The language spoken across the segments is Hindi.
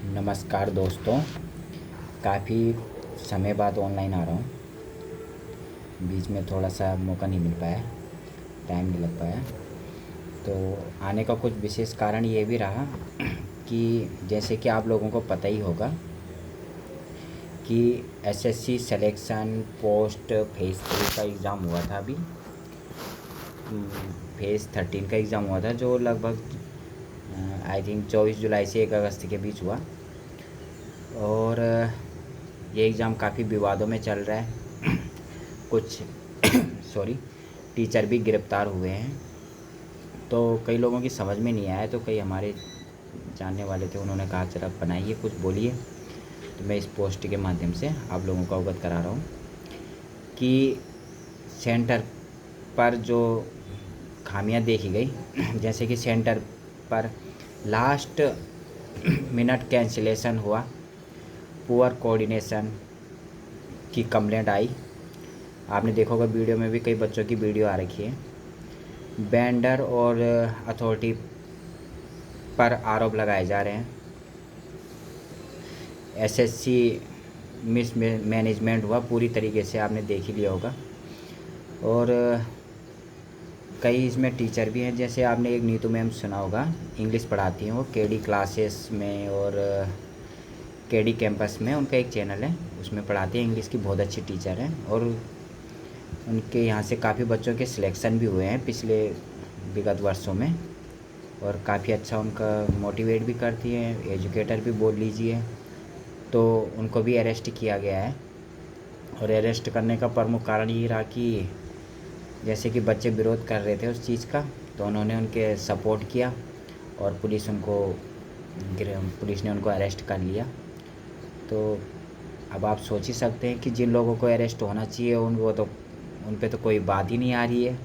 नमस्कार दोस्तों। काफ़ी समय बाद ऑनलाइन आ रहा हूँ। बीच में थोड़ा सा मौका नहीं मिल पाया, टाइम नहीं लग पाया। तो आने का कुछ विशेष कारण ये भी रहा कि जैसे कि आप लोगों को पता ही होगा कि एसएससी सिलेक्शन पोस्ट फेज़ 3 का एग्ज़ाम हुआ था। अभी फेज़ 13 का एग्ज़ाम हुआ था, जो लगभग आई थिंक 24 जुलाई से 1 अगस्त के बीच हुआ। और ये एग्ज़ाम काफ़ी विवादों में चल रहा है। कुछ सॉरी टीचर भी गिरफ़्तार हुए हैं। तो कई लोगों की समझ में नहीं आया, तो कई हमारे जानने वाले थे, उन्होंने कहा चल आप बनाइए, कुछ बोलिए। तो मैं इस पोस्ट के माध्यम से आप लोगों को अवगत करा रहा हूँ कि सेंटर पर जो खामियां देखी गई, जैसे कि सेंटर पर लास्ट मिनट कैंसिलेशन हुआ, पुअर कोऑर्डिनेशन की कंप्लेंट आई। आपने देखा होगा वीडियो में भी कई बच्चों की वीडियो आ रखी है। वेंडर और अथॉरिटी पर आरोप लगाए जा रहे हैं। एसएससी मिस मैनेजमेंट हुआ पूरी तरीके से, आपने देख ही लिया होगा। और कई इसमें टीचर भी हैं, जैसे आपने एक नीतू मैम सुना होगा, इंग्लिश पढ़ाती हैं वो केडी क्लासेस में और केडी कैंपस में, उनका एक चैनल है, उसमें पढ़ाती हैं इंग्लिश की, बहुत अच्छी टीचर हैं। और उनके यहाँ से काफ़ी बच्चों के सिलेक्शन भी हुए हैं पिछले विगत वर्षों में, और काफ़ी अच्छा उनका मोटिवेट भी करती हैं, एजुकेटर भी बोल लीजिए। तो उनको भी अरेस्ट किया गया है, और अरेस्ट करने का प्रमुख कारण ये रहा कि जैसे कि बच्चे विरोध कर रहे थे उस चीज़ का, तो उन्होंने उनके सपोर्ट किया और पुलिस ने उनको अरेस्ट कर लिया। तो अब आप सोच ही सकते हैं कि जिन लोगों को अरेस्ट होना चाहिए उन पे तो कोई बात ही नहीं आ रही है,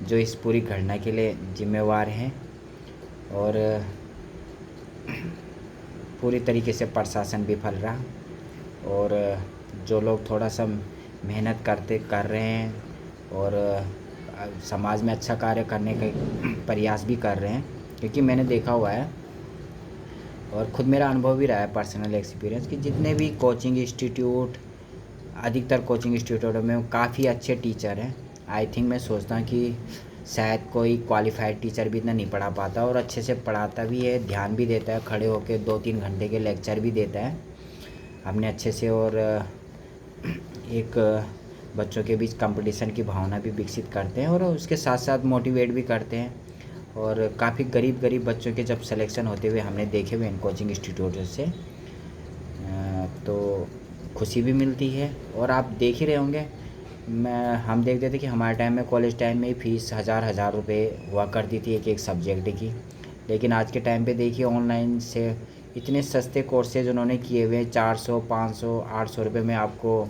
जो इस पूरी घटना के लिए जिम्मेवार हैं। और पूरी तरीके से प्रशासन विफल रहा, और जो लोग थोड़ा सा मेहनत कर रहे हैं और समाज में अच्छा कार्य करने का प्रयास भी कर रहे हैं, क्योंकि मैंने देखा हुआ है और ख़ुद मेरा अनुभव भी रहा है, पर्सनल एक्सपीरियंस, कि जितने भी कोचिंग इंस्टीट्यूट, अधिकतर कोचिंग इंस्टीट्यूटों में काफ़ी अच्छे टीचर हैं। आई थिंक मैं सोचता हूँ कि शायद कोई क्वालिफाइड टीचर भी इतना नहीं पढ़ा पाता, और अच्छे से पढ़ाता भी है, ध्यान भी देता है, खड़े होकर 2-3 घंटे के लेक्चर भी देता है अपने अच्छे से। और एक बच्चों के बीच कंपटीशन की भावना भी विकसित करते हैं, और उसके साथ साथ मोटिवेट भी करते हैं। और काफ़ी गरीब बच्चों के जब सिलेक्शन होते हुए हमने देखे हुए इन कोचिंग इंस्टीट्यूट से, तो खुशी भी मिलती है। और आप देख ही रहे होंगे, हम देखते थे कि हमारे टाइम में, कॉलेज टाइम में ही फ़ीस हज़ार रुपए हुआ करती थी एक सब्जेक्ट की। लेकिन आज के टाइम पे देखिए, ऑनलाइन से इतने सस्ते कोर्सेज उन्होंने किए हुए हैं, 400, 500, 800 रुपये में आपको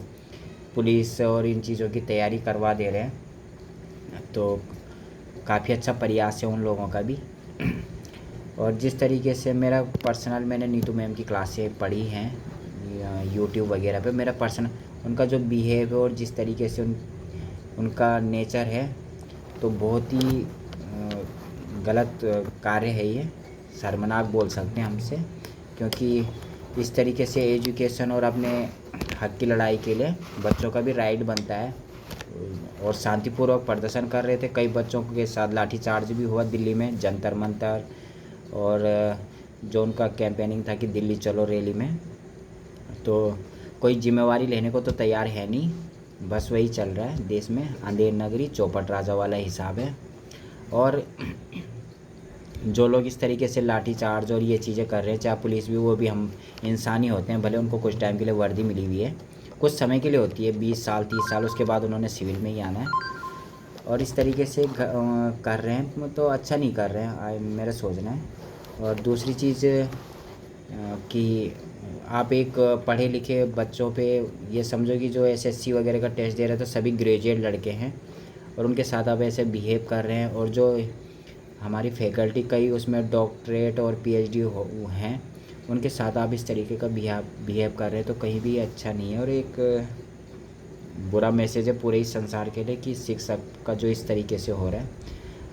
पुलिस और इन चीज़ों की तैयारी करवा दे रहे हैं। तो काफ़ी अच्छा प्रयास है उन लोगों का भी। और जिस तरीके से मैंने नीतू मैम की क्लासें पढ़ी हैं यूट्यूब वगैरह पे, मेरा पर्सनल उनका जो बिहेव है और जिस तरीके से उनका नेचर है, तो बहुत ही गलत कार्य है ये, शर्मनाक बोल सकते हैं हमसे। क्योंकि इस तरीके से एजुकेशन और अपने हक की लड़ाई के लिए बच्चों का भी राइट बनता है। और शांतिपूर्वक प्रदर्शन कर रहे थे, कई बच्चों के साथ लाठीचार्ज भी हुआ दिल्ली में, जंतर मंतर, और जो उनका कैंपेनिंग था कि दिल्ली चलो रैली में, तो कोई जिम्मेवारी लेने को तो तैयार है नहीं। बस वही चल रहा है देश में, अंधेर नगरी चौपट राजा वाला हिसाब है। और जो लोग इस तरीके से लाठीचार्ज और ये चीज़ें कर रहे हैं, चाहे पुलिस भी, वो भी हम इंसान ही होते हैं। भले उनको कुछ टाइम के लिए वर्दी मिली हुई है, कुछ समय के लिए होती है, 20 साल 30 साल, उसके बाद उन्होंने सिविल में ही आना है। और इस तरीके से कर रहे हैं, तो अच्छा नहीं कर रहे हैं, मेरा सोचना है। और दूसरी चीज़ कि आप एक पढ़े लिखे बच्चों पे ये समझो कि जो एसएससी वगैरह का टेस्ट दे रहे हैं, तो सभी ग्रेजुएट लड़के हैं, और उनके साथ आप ऐसे बिहेव कर रहे हैं। और जो हमारी फैकल्टी कई उसमें डॉक्टरेट और पीएचडी हैं, उनके साथ आप इस तरीके का बिहेव कर रहे हैं, तो कहीं भी अच्छा नहीं है। और एक बुरा मैसेज है पूरे ही संसार के लिए कि शिक्षक का जो इस तरीके से हो रहा है।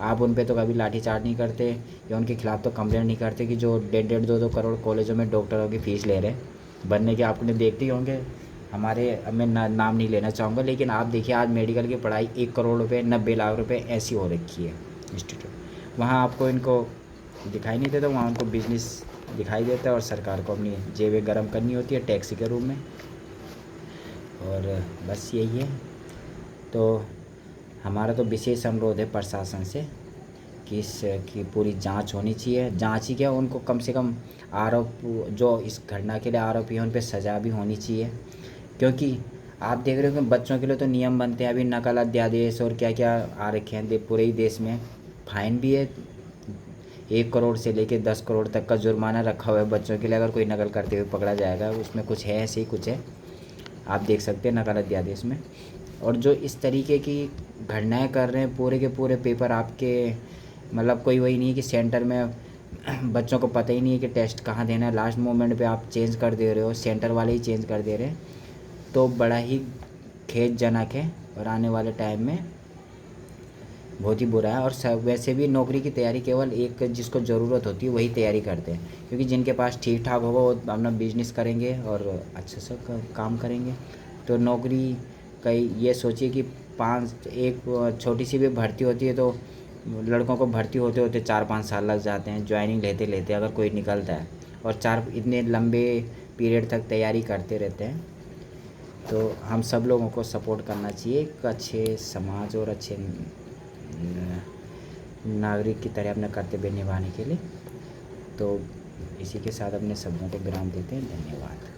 आप उन पे तो कभी लाठीचार्ज नहीं करते या उनके खिलाफ़ तो कंप्लेंट नहीं करते कि जो 1.5 2 करोड़ कॉलेजों में डॉक्टरों की फ़ीस ले रहे हैं बनने के। आपने देखते ही होंगे हमारे, अब मैं नाम नहीं लेना चाहूँगा, लेकिन आप देखिए आज मेडिकल की पढ़ाई 1 करोड़ रुपये 90 लाख रुपये ऐसी हो रखी है इंस्टीट्यूट। वहाँ आपको इनको दिखाई नहीं देता, वहाँ उनको बिजनेस दिखाई देता है और सरकार को अपनी जेबें गर्म करनी होती है टैक्स के रूप में। और बस यही है। तो हमारा तो विशेष अनुरोध है प्रशासन से कि इसकी पूरी जांच होनी चाहिए। जांच ही क्या, उनको कम से कम आरोप, जो इस घटना के लिए आरोपी हैं उन पर सज़ा भी होनी चाहिए। क्योंकि आप देख रहे हो कि बच्चों के लिए तो नियम बनते हैं, अभी नकल अध्यादेश और क्या क्या आ रखे हैं पूरे ही देश में। फाइन भी है, 1 करोड़ से लेके 10 करोड़ तक का जुर्माना रखा हुआ है बच्चों के लिए, अगर कोई नकल करते हुए पकड़ा जाएगा। उसमें कुछ है, ऐसे ही कुछ है, आप देख सकते हैं नकल अध्यादेश में। और जो इस तरीके की घटनाएं कर रहे हैं, पूरे के पूरे पेपर आपके, मतलब कोई वही नहीं है कि सेंटर में बच्चों को पता ही नहीं है कि टेस्ट कहाँ देना है, लास्ट मोमेंट पे आप चेंज कर दे रहे हो, सेंटर वाले ही चेंज कर दे रहे हैं। तो बड़ा ही खेदजनक है और आने वाले टाइम में बहुत ही बुरा है। और सब वैसे भी नौकरी की तैयारी केवल एक जिसको ज़रूरत होती है वही तैयारी करते हैं, क्योंकि जिनके पास ठीक ठाक होगा वो अपना बिजनेस करेंगे और अच्छे से काम करेंगे। तो नौकरी कई, ये सोचिए कि 5 एक छोटी सी भी भर्ती होती है तो लड़कों को भर्ती होते होते 4-5 साल लग जाते हैं ज्वाइनिंग लेते लेते, अगर कोई निकलता है। और इतने लंबे पीरियड तक तैयारी करते रहते हैं। तो हम सब लोगों को सपोर्ट करना चाहिए एक अच्छे समाज और अच्छे नागरिक की तरह अपना कर्तव्य निभाने के लिए। तो इसी के साथ अपने शब्दों को विराम देते हैं। धन्यवाद।